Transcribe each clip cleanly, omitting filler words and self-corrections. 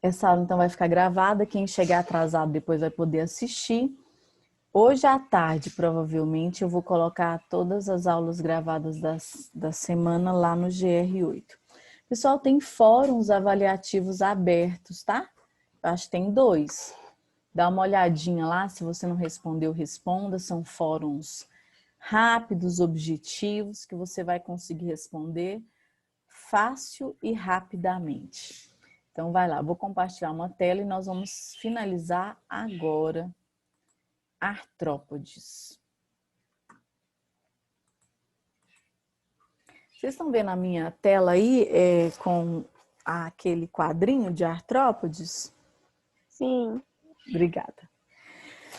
Essa aula então vai ficar gravada, quem chegar atrasado depois vai poder assistir. Hoje à tarde, provavelmente, eu vou colocar todas as aulas gravadas da semana lá no GR8. Pessoal, tem fóruns avaliativos abertos, tá? Eu acho que tem 2. Dá uma olhadinha lá, se você não respondeu, responda. São fóruns rápidos, objetivos, que você vai conseguir responder fácil e rapidamente. Então, vai lá, vou compartilhar uma tela e nós vamos finalizar agora artrópodes. Vocês estão vendo a minha tela aí com aquele quadrinho de artrópodes? Sim. Obrigada.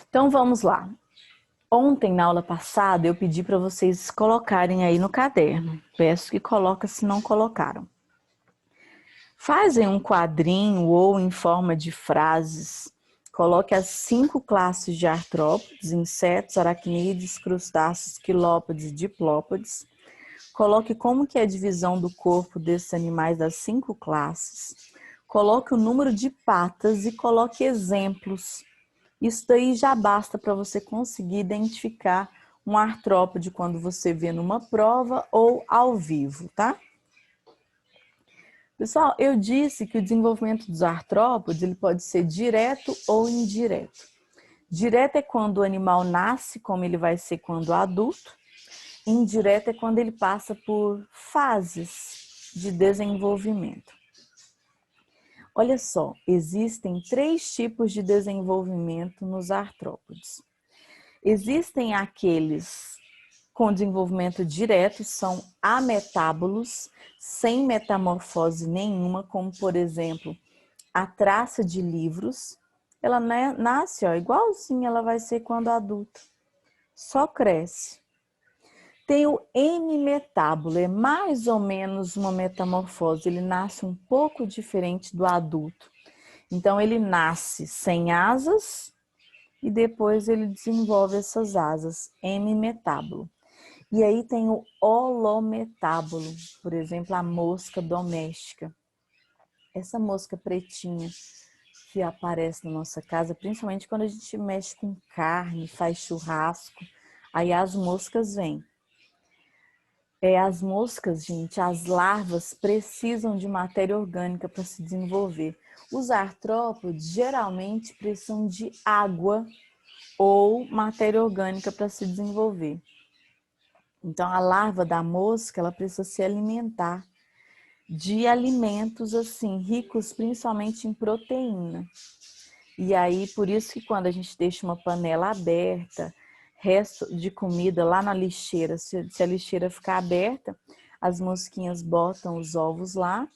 Então, vamos lá. Ontem, na aula passada, eu pedi para vocês colocarem aí no caderno. Peço que coloquem se não colocaram. Fazem um quadrinho ou em forma de frases. Coloque as 5 classes de artrópodes, insetos, aracnídeos, crustáceos, quilópodes e diplópodes. Coloque como que é a divisão do corpo desses animais das 5 classes. Coloque o número de patas e coloque exemplos. Isso daí já basta para você conseguir identificar um artrópode quando você vê numa prova ou ao vivo, tá? Pessoal, eu disse que o desenvolvimento dos artrópodes ele pode ser direto ou indireto. Direto é quando o animal nasce, como ele vai ser quando adulto. Indireto é quando ele passa por fases de desenvolvimento. Olha só, existem 3 tipos de desenvolvimento nos artrópodes. Existem aqueles com desenvolvimento direto, são ametábolos, sem metamorfose nenhuma, como por exemplo, a traça de livros. Ela nasce igualzinha ela vai ser quando adulta, só cresce. Tem o hemimetábulo, é mais ou menos uma metamorfose, ele nasce um pouco diferente do adulto. Então ele nasce sem asas e depois ele desenvolve essas asas, hemimetábulo. E aí tem o holometábulo, por exemplo, a mosca doméstica. Essa mosca pretinha que aparece na nossa casa, principalmente quando a gente mexe com carne, faz churrasco, aí as moscas vêm. As moscas, gente, as larvas precisam de matéria orgânica para se desenvolver. Os artrópodes geralmente precisam de água ou matéria orgânica para se desenvolver. Então, a larva da mosca, ela precisa se alimentar de alimentos assim, ricos principalmente em proteína. E aí, por isso que quando a gente deixa uma panela aberta, resto de comida lá na lixeira, se a lixeira ficar aberta, as mosquinhas botam os ovos lá,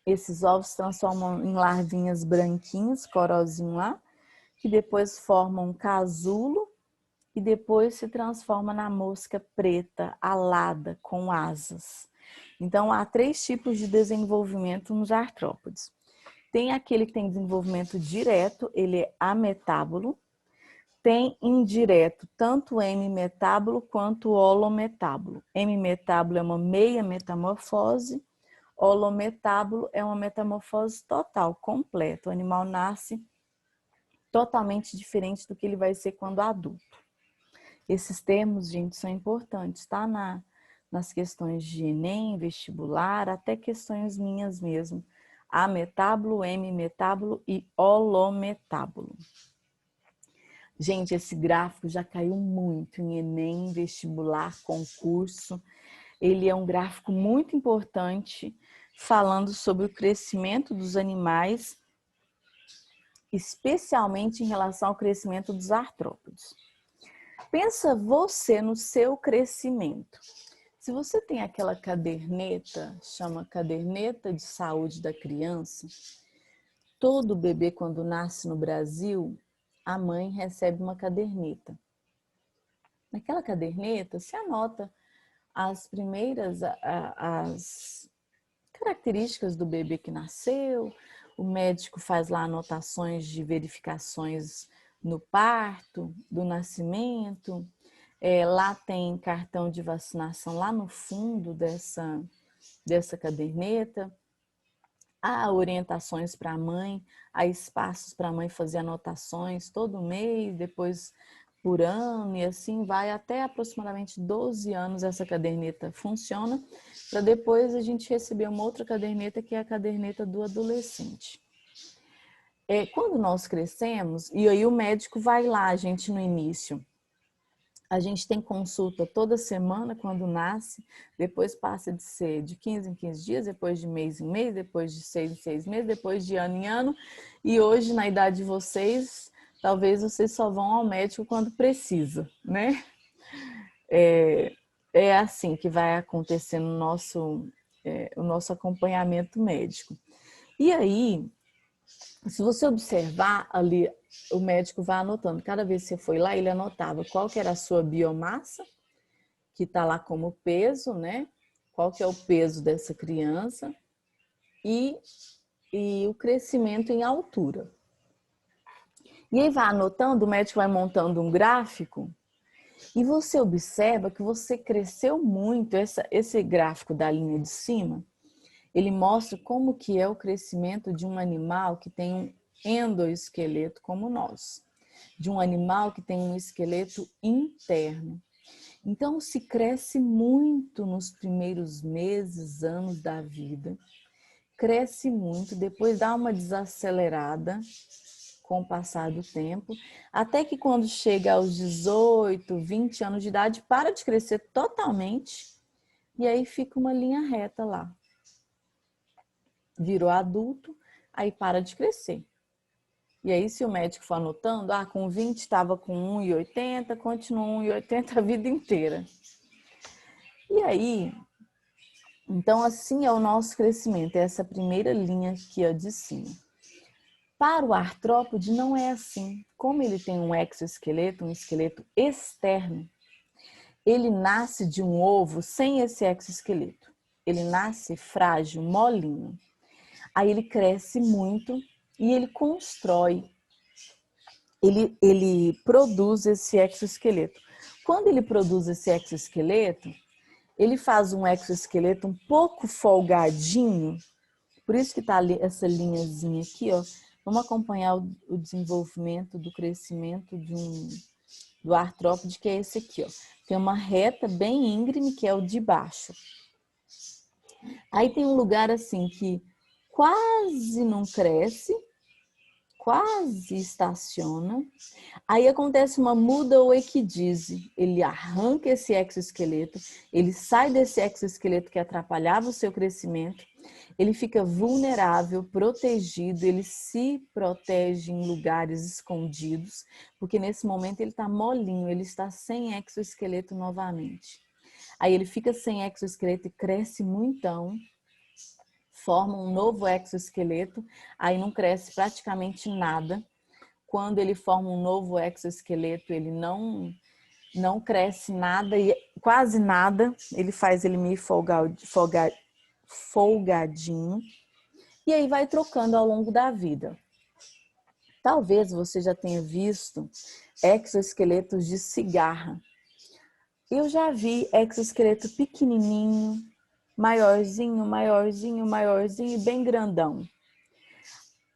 esses ovos se transformam em larvinhas branquinhas, corozinho lá, que depois formam um casulo e depois se transforma na mosca preta, alada, com asas. Então, há 3 tipos de desenvolvimento nos artrópodes. Tem aquele que tem desenvolvimento direto, ele é ametábulo. Tem indireto, tanto o hemimetábulo quanto o holometábulo. Hemimetábulo é uma meia metamorfose, holometábulo é uma metamorfose total, completa. O animal nasce totalmente diferente do que ele vai ser quando adulto. Esses termos, gente, são importantes, tá? Nas questões de Enem, vestibular, até questões minhas mesmo. Ametábulo, hemimetábulo e holometábulo. Gente, esse gráfico já caiu muito em Enem, vestibular, concurso. Ele é um gráfico muito importante, falando sobre o crescimento dos animais, especialmente em relação ao crescimento dos artrópodes. Pensa você no seu crescimento. Se você tem aquela caderneta, chama caderneta de saúde da criança, todo bebê quando nasce no Brasil, a mãe recebe uma caderneta. Naquela caderneta, se anota as primeiras as características do bebê que nasceu, o médico faz lá anotações de verificações no parto, do nascimento, lá tem cartão de vacinação lá no fundo dessa caderneta. há orientações para a mãe, há espaços para a mãe fazer anotações todo mês, depois por ano, e assim vai até aproximadamente 12 anos essa caderneta funciona, para depois a gente receber uma outra caderneta, que é a caderneta do adolescente. Quando nós crescemos, e aí o médico vai lá, a gente no início, a gente tem consulta toda semana quando nasce, depois passa de ser de 15 em 15 dias, depois de mês em mês, depois de 6 em 6 meses, depois de ano em ano. E hoje, na idade de vocês, talvez vocês só vão ao médico quando precisa, né? É assim que vai acontecer no o nosso acompanhamento médico. E aí, se você observar ali, o médico vai anotando. Cada vez que você foi lá, ele anotava qual que era a sua biomassa, que está lá como peso, né? Qual que é o peso dessa criança e o crescimento em altura. E aí vai anotando, o médico vai montando um gráfico e você observa que você cresceu muito. Esse gráfico da linha de cima, ele mostra como que é o crescimento de um animal que tem um endoesqueleto como nós, de um animal que tem um esqueleto interno. Então, se cresce muito nos primeiros meses, anos da vida, cresce muito, depois dá uma desacelerada com o passar do tempo, até que quando chega aos 18, 20 anos de idade, para de crescer totalmente e aí fica uma linha reta lá. Virou adulto, aí para de crescer. E aí, se o médico for anotando, com 20 estava com 1,80, continua 1,80 a vida inteira. E aí, então assim é o nosso crescimento, é essa primeira linha aqui ó, de cima. Para o artrópode não é assim. Como ele tem um exoesqueleto, um esqueleto externo, ele nasce de um ovo sem esse exoesqueleto. Ele nasce frágil, molinho. Aí ele cresce muito e ele constrói, ele produz esse exoesqueleto. Quando ele produz esse exoesqueleto, ele faz um exoesqueleto um pouco folgadinho, por isso que está ali essa linhazinha aqui, ó. Vamos acompanhar o desenvolvimento do crescimento do artrópode, que é esse aqui, ó. Tem uma reta bem íngreme, que é o de baixo. Aí tem um lugar assim que quase não cresce, quase estaciona. Aí acontece uma muda ou equidise. Ele arranca esse exoesqueleto, ele sai desse exoesqueleto que atrapalhava o seu crescimento, ele fica vulnerável, protegido, ele se protege em lugares escondidos, porque nesse momento ele está molinho, ele está sem exoesqueleto novamente. Aí ele fica sem exoesqueleto e cresce muitão, forma um novo exoesqueleto, aí não cresce praticamente nada. Quando ele forma um novo exoesqueleto, ele não cresce nada, quase nada, ele faz ele meio folgadinho, e aí vai trocando ao longo da vida. Talvez você já tenha visto exoesqueletos de cigarra. Eu já vi exoesqueleto pequenininho, maiorzinho, maiorzinho, maiorzinho e bem grandão.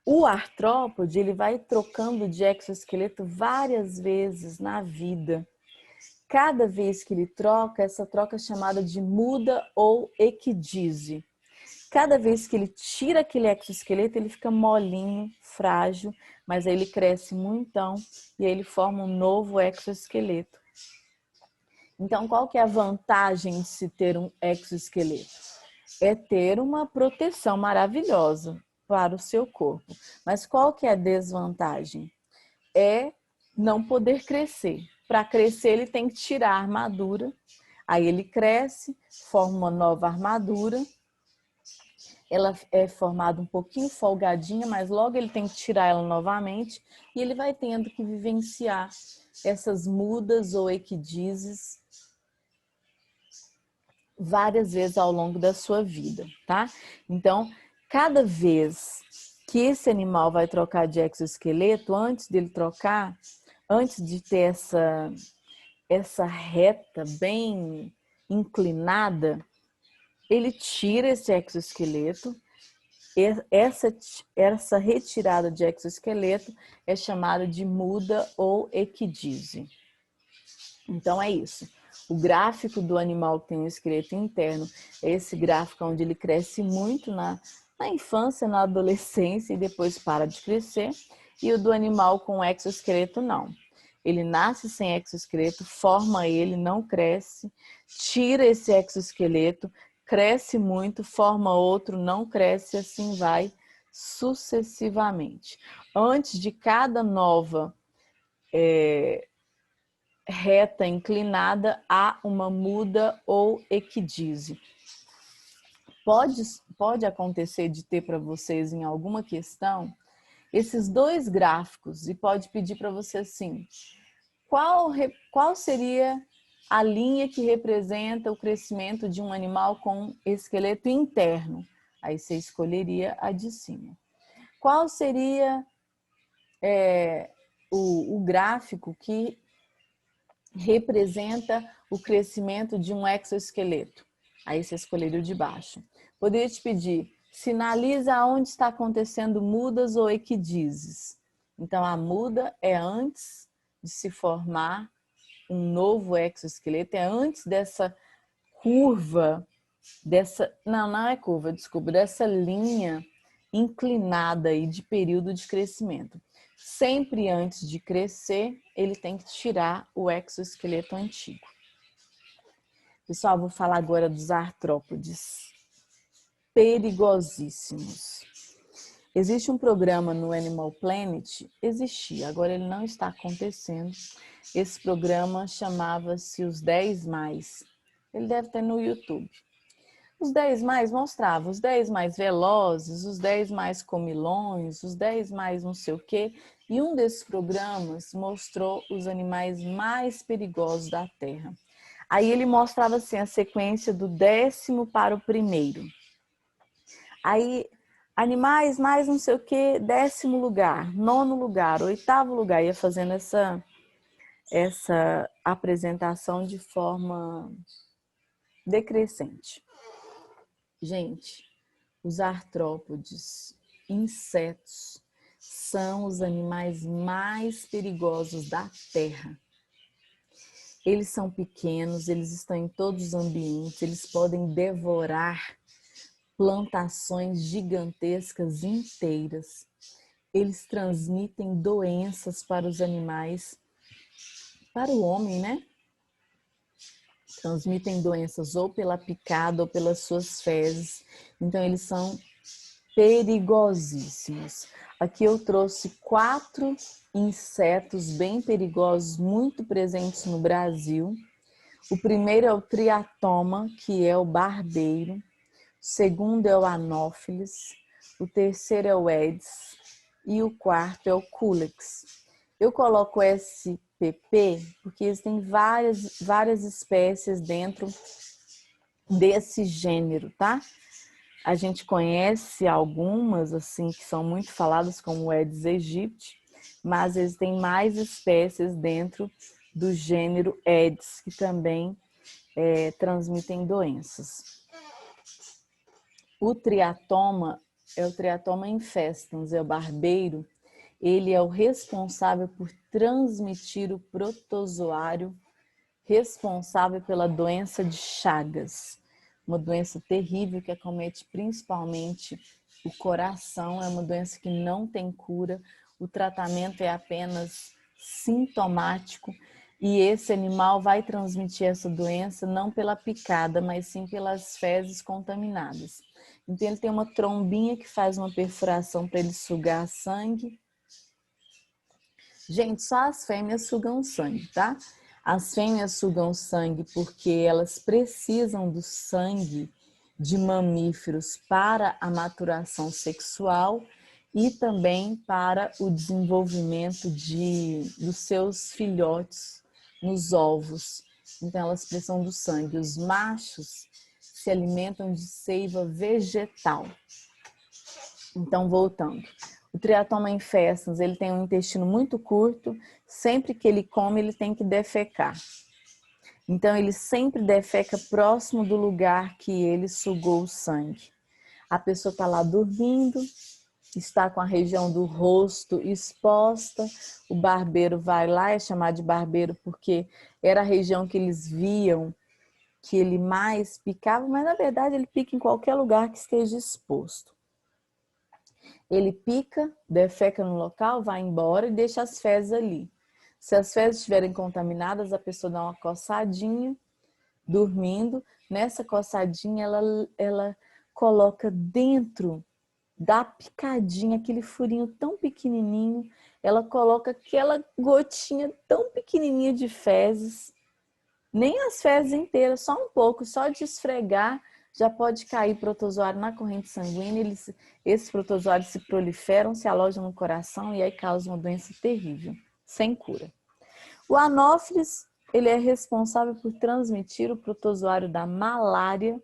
O artrópode, ele vai trocando de exoesqueleto várias vezes na vida. Cada vez que ele troca, essa troca é chamada de muda ou equidise. Cada vez que ele tira aquele exoesqueleto, ele fica molinho, frágil, mas aí ele cresce muitão e aí ele forma um novo exoesqueleto. Então, qual que é a vantagem de se ter um exoesqueleto? É ter uma proteção maravilhosa para o seu corpo. Mas qual que é a desvantagem? É não poder crescer. Para crescer, ele tem que tirar a armadura. Aí ele cresce, forma uma nova armadura. Ela é formada um pouquinho folgadinha, mas logo ele tem que tirar ela novamente. E ele vai tendo que vivenciar essas mudas ou equidises várias vezes ao longo da sua vida, tá? Então, cada vez que esse animal vai trocar de exoesqueleto, antes dele trocar, antes de ter essa reta bem inclinada, ele tira esse exoesqueleto, essa retirada de exoesqueleto é chamada de muda ou equidise. Então é isso. O gráfico do animal que tem um esqueleto interno é esse gráfico onde ele cresce muito na infância, na adolescência e depois para de crescer. E o do animal com exoesqueleto não. Ele nasce sem exoesqueleto, forma ele, não cresce, tira esse exoesqueleto, cresce muito, forma outro, não cresce, assim vai sucessivamente. Antes de cada nova reta inclinada, há uma muda ou equidise. Pode acontecer de ter para vocês em alguma questão esses dois gráficos e pode pedir para você assim, qual seria a linha que representa o crescimento de um animal com esqueleto interno? Aí você escolheria a de cima. Qual seria o gráfico que representa o crescimento de um exoesqueleto? Aí você escolheria o de baixo. Poderia te pedir, sinaliza onde está acontecendo mudas ou equidises. Então, a muda é antes de se formar um novo exoesqueleto, é antes dessa curva, não é curva, desculpa, dessa linha inclinada aí de período de crescimento. Sempre antes de crescer, ele tem que tirar o exoesqueleto antigo. Pessoal, vou falar agora dos artrópodes perigosíssimos. Existe um programa no Animal Planet, existia, agora ele não está acontecendo. Esse programa chamava-se Os 10 Mais. Ele deve ter no YouTube. Os 10 mais mostrava os 10 mais velozes, os 10 mais comilões, os 10 mais não sei o quê. E um desses programas mostrou os animais mais perigosos da Terra. Aí ele mostrava assim a sequência do 10º para o 1º. Aí animais mais não sei o quê, 10º lugar, 9º lugar, 8º lugar. Ia fazendo essa apresentação de forma decrescente. Gente, os artrópodes, insetos, são os animais mais perigosos da Terra. Eles são pequenos, eles estão em todos os ambientes, eles podem devorar plantações gigantescas inteiras. Eles transmitem doenças para os animais, para o homem, né? Transmitem doenças ou pela picada ou pelas suas fezes. Então, eles são perigosíssimos. Aqui eu trouxe 4 insetos bem perigosos, muito presentes no Brasil. O primeiro é o triatoma, que é o barbeiro. O segundo é o anófeles. O terceiro é o Aedes. E o quarto é o Culex. Eu coloco SPP porque existem várias espécies dentro desse gênero, tá? A gente conhece algumas, assim, que são muito faladas, como o Aedes aegypti, mas existem mais espécies dentro do gênero Aedes, que também transmitem doenças. O triatoma é o Triatoma infestans, é o barbeiro. Ele é o responsável por transmitir o protozoário responsável pela doença de Chagas, uma doença terrível que acomete principalmente o coração, é uma doença que não tem cura, o tratamento é apenas sintomático e esse animal vai transmitir essa doença não pela picada, mas sim pelas fezes contaminadas. Então ele tem uma trombinha que faz uma perfuração para ele sugar sangue. Gente, só as fêmeas sugam sangue, tá? As fêmeas sugam sangue porque elas precisam do sangue de mamíferos para a maturação sexual e também para o desenvolvimento dos seus filhotes nos ovos. Então, elas precisam do sangue. Os machos se alimentam de seiva vegetal. Então, voltando. O Triatoma infestans, ele tem um intestino muito curto, sempre que ele come, ele tem que defecar. Então, ele sempre defeca próximo do lugar que ele sugou o sangue. A pessoa está lá dormindo, está com a região do rosto exposta, o barbeiro vai lá, é chamado de barbeiro porque era a região que eles viam que ele mais picava, mas na verdade ele pica em qualquer lugar que esteja exposto. Ele pica, defeca no local, vai embora e deixa as fezes ali. Se as fezes estiverem contaminadas, a pessoa dá uma coçadinha, dormindo. Nessa coçadinha, ela coloca dentro da picadinha, aquele furinho tão pequenininho, ela coloca aquela gotinha tão pequenininha de fezes, nem as fezes inteiras, só um pouco, só de esfregar, já pode cair protozoário na corrente sanguínea, esses protozoários se proliferam, se alojam no coração e aí causam uma doença terrível, sem cura. O anófeles, ele é responsável por transmitir o protozoário da malária,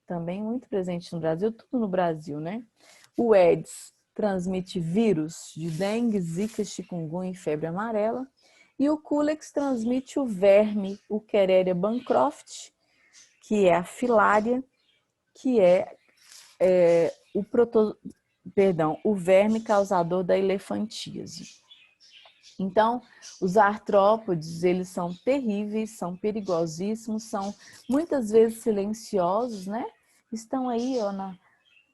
também muito presente no Brasil, tudo no Brasil, né? O Aedes transmite vírus de dengue, zika, chikungunya e febre amarela. E o Culex transmite o verme, o Quereria bancroft, que é a filária, que é, o verme causador da elefantíase. Então, os artrópodes, eles são terríveis, são perigosíssimos, são muitas vezes silenciosos, né? Estão aí, ó,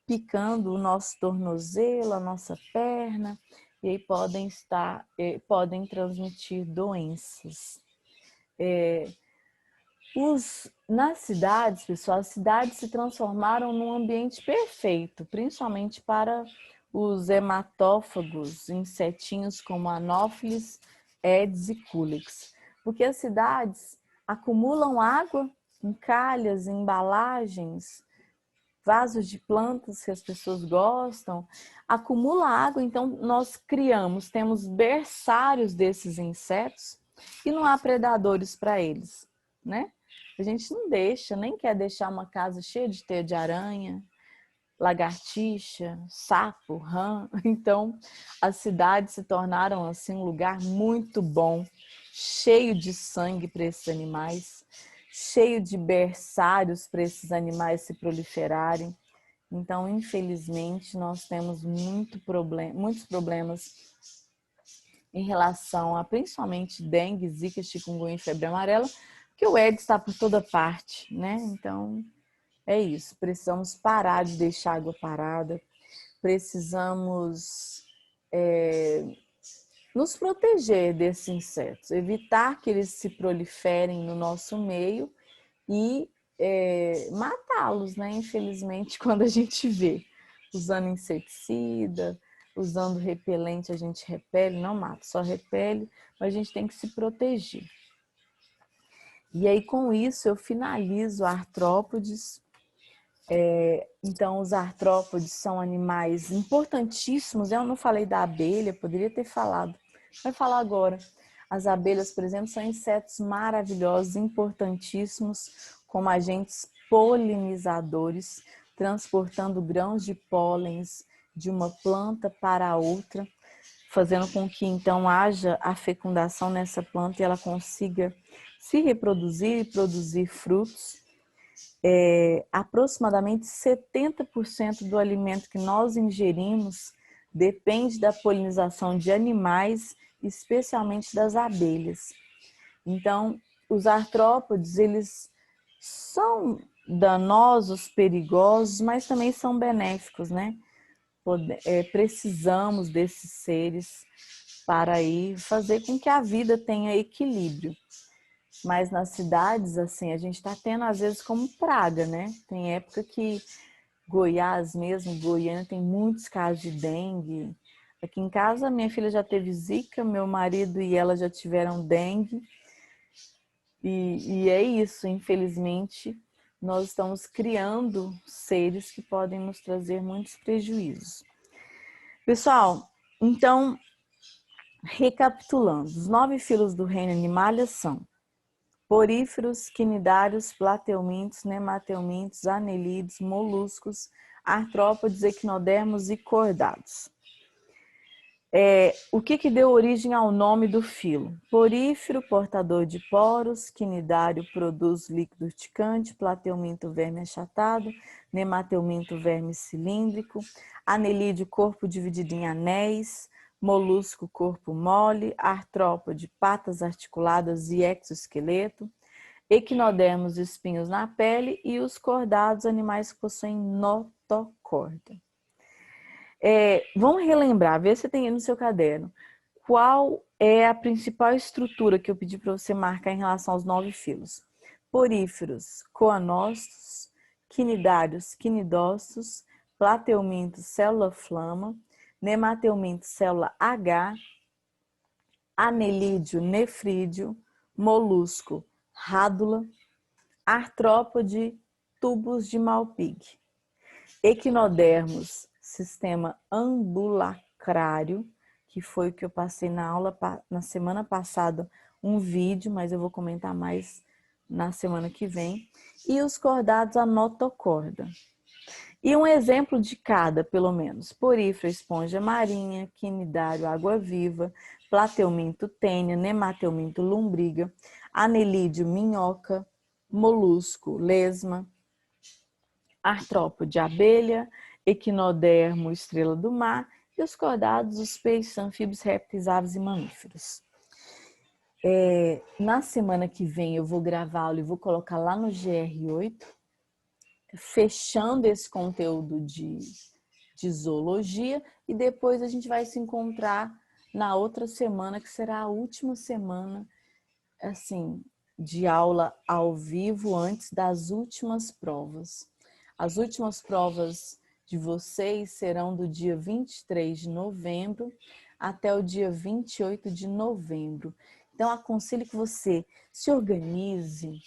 picando o nosso tornozelo, a nossa perna, e aí podem transmitir doenças. Nas cidades, pessoal, as cidades se transformaram num ambiente perfeito, principalmente para os hematófagos, insetinhos como anófeles, Aedes e Culex. Porque as cidades acumulam água em calhas, em embalagens, vasos de plantas que as pessoas gostam, acumula água, então nós temos berçários desses insetos e não há predadores para eles, né? A gente não deixa, nem quer deixar uma casa cheia de teia de aranha, lagartixa, sapo, rã. Então, as cidades se tornaram assim um lugar muito bom, cheio de sangue para esses animais, cheio de berçários para esses animais se proliferarem. Então, infelizmente, nós temos muitos problemas em relação a principalmente dengue, zika, chikungunya e febre amarela, porque o Aedes está por toda parte, né? Então, é isso. Precisamos parar de deixar a água parada, precisamos nos proteger desses insetos, evitar que eles se proliferem no nosso meio e matá-los, né? Infelizmente, quando a gente vê usando inseticida, usando repelente, a gente repele, não mata, só repele, mas a gente tem que se proteger. E aí, com isso, eu finalizo artrópodes. Então, os artrópodes são animais importantíssimos. Eu não falei da abelha, poderia ter falado. Vai falar agora. As abelhas, por exemplo, são insetos maravilhosos, importantíssimos, como agentes polinizadores, transportando grãos de pólens de uma planta para a outra, fazendo com que então haja a fecundação nessa planta e ela consiga se reproduzir e produzir frutos. Aproximadamente 70% do alimento que nós ingerimos depende da polinização de animais, especialmente das abelhas. Então, os artrópodes, eles são danosos, perigosos, mas também são benéficos, né? Precisamos desses seres para aí fazer com que a vida tenha equilíbrio. Mas nas cidades, assim, a gente está tendo às vezes como praga, né? Tem época que Goiás mesmo, Goiânia, tem muitos casos de dengue. Aqui em casa, minha filha já teve zika, meu marido e ela já tiveram dengue. E é isso, infelizmente, nós estamos criando seres que podem nos trazer muitos prejuízos. Pessoal, então, recapitulando, os 9 filos do reino animalia são poríferos, quinidários, plateumintos, nemateumintos, anelídeos, moluscos, artrópodes, equinodermos e cordados. O que deu origem ao nome do filo? Porífero, portador de poros, quinidário, produz líquido urticante, plateuminto, verme achatado, nemateuminto, verme cilíndrico, anelídeo, corpo dividido em anéis, molusco, corpo mole, artrópode, patas articuladas e exoesqueleto, equinodermos, espinhos na pele e os cordados, animais que possuem notocorda. Vamos relembrar, vê se tem aí no seu caderno. Qual é a principal estrutura que eu pedi para você marcar em relação aos 9 filos? Poríferos, coanócitos, quinidários, quinidócitos, plateuminto, célula flama, nemateuminto, célula H, anelídeo, nefrídeo, molusco, rádula, artrópode, tubos de Malpighi, equinodermos, sistema ambulacrário, que foi o que eu passei na aula na semana passada, um vídeo, mas eu vou comentar mais na semana que vem, e os cordados a notocorda. E um exemplo de cada, pelo menos: porífera, esponja marinha, quinidário, água-viva, plateuminto, tênia, nemateuminto, lombriga, anelídeo, minhoca, molusco, lesma, artrópode, abelha, equinodermo, estrela do mar, e os cordados, os peixes, anfíbios, répteis, aves e mamíferos. Na semana que vem eu vou gravar aula e vou colocar lá no GR8, fechando esse conteúdo de zoologia, e depois a gente vai se encontrar na outra semana, que será a última semana, assim, de aula ao vivo antes das últimas provas. As últimas provas de vocês serão do dia 23 de novembro até o dia 28 de novembro. Então, aconselho que você se organize,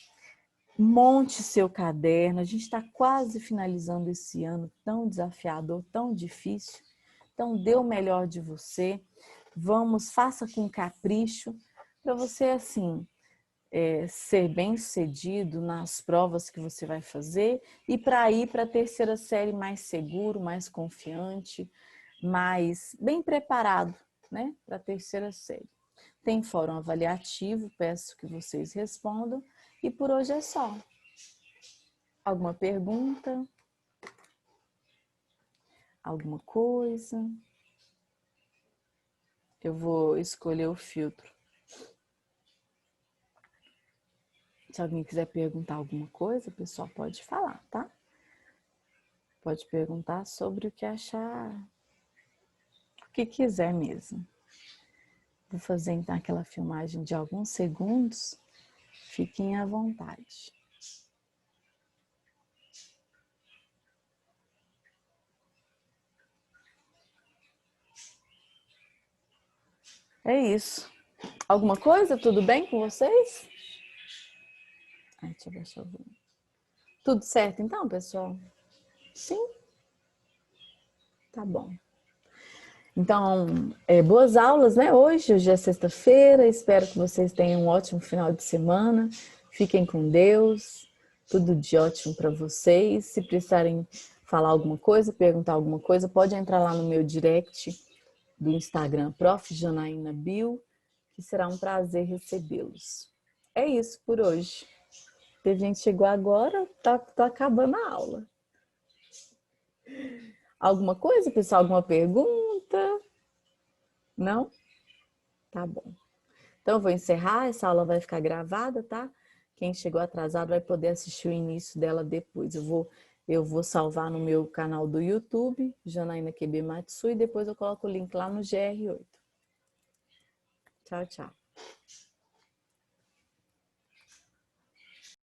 monte seu caderno. A gente está quase finalizando esse ano tão desafiador, tão difícil. Então, dê o melhor de você. Faça com capricho para você, assim, ser bem-sucedido nas provas que você vai fazer e para ir para a terceira série mais seguro, mais confiante, mais bem preparado, né, para a terceira série. Tem fórum avaliativo, peço que vocês respondam, e por hoje é só. Alguma pergunta? Alguma coisa? Eu vou escolher o filtro. Se alguém quiser perguntar alguma coisa, o pessoal pode falar, tá? Pode perguntar sobre o que achar, o que quiser mesmo. Vou fazer então aquela filmagem de alguns segundos. Fiquem à vontade. É isso. Alguma coisa? Tudo bem com vocês? Deixa eu baixar o volume. Tudo certo então, pessoal? Sim? Tá bom. Então, boas aulas, né? Hoje é sexta-feira. Espero que vocês tenham um ótimo final de semana. Fiquem com Deus. Tudo de ótimo para vocês. Se precisarem falar alguma coisa, perguntar alguma coisa, pode entrar lá no meu direct do Instagram, Prof. Janaína Bill, que será um prazer recebê-los. É isso por hoje. A gente chegou agora, tá acabando a aula. Alguma coisa, pessoal? Alguma pergunta? Não? Tá bom. Então, eu vou encerrar. Essa aula vai ficar gravada, tá? Quem chegou atrasado vai poder assistir o início dela depois. Eu vou salvar no meu canal do YouTube, Janaína QB Matsui, e depois eu coloco o link lá no GR8. Tchau, tchau.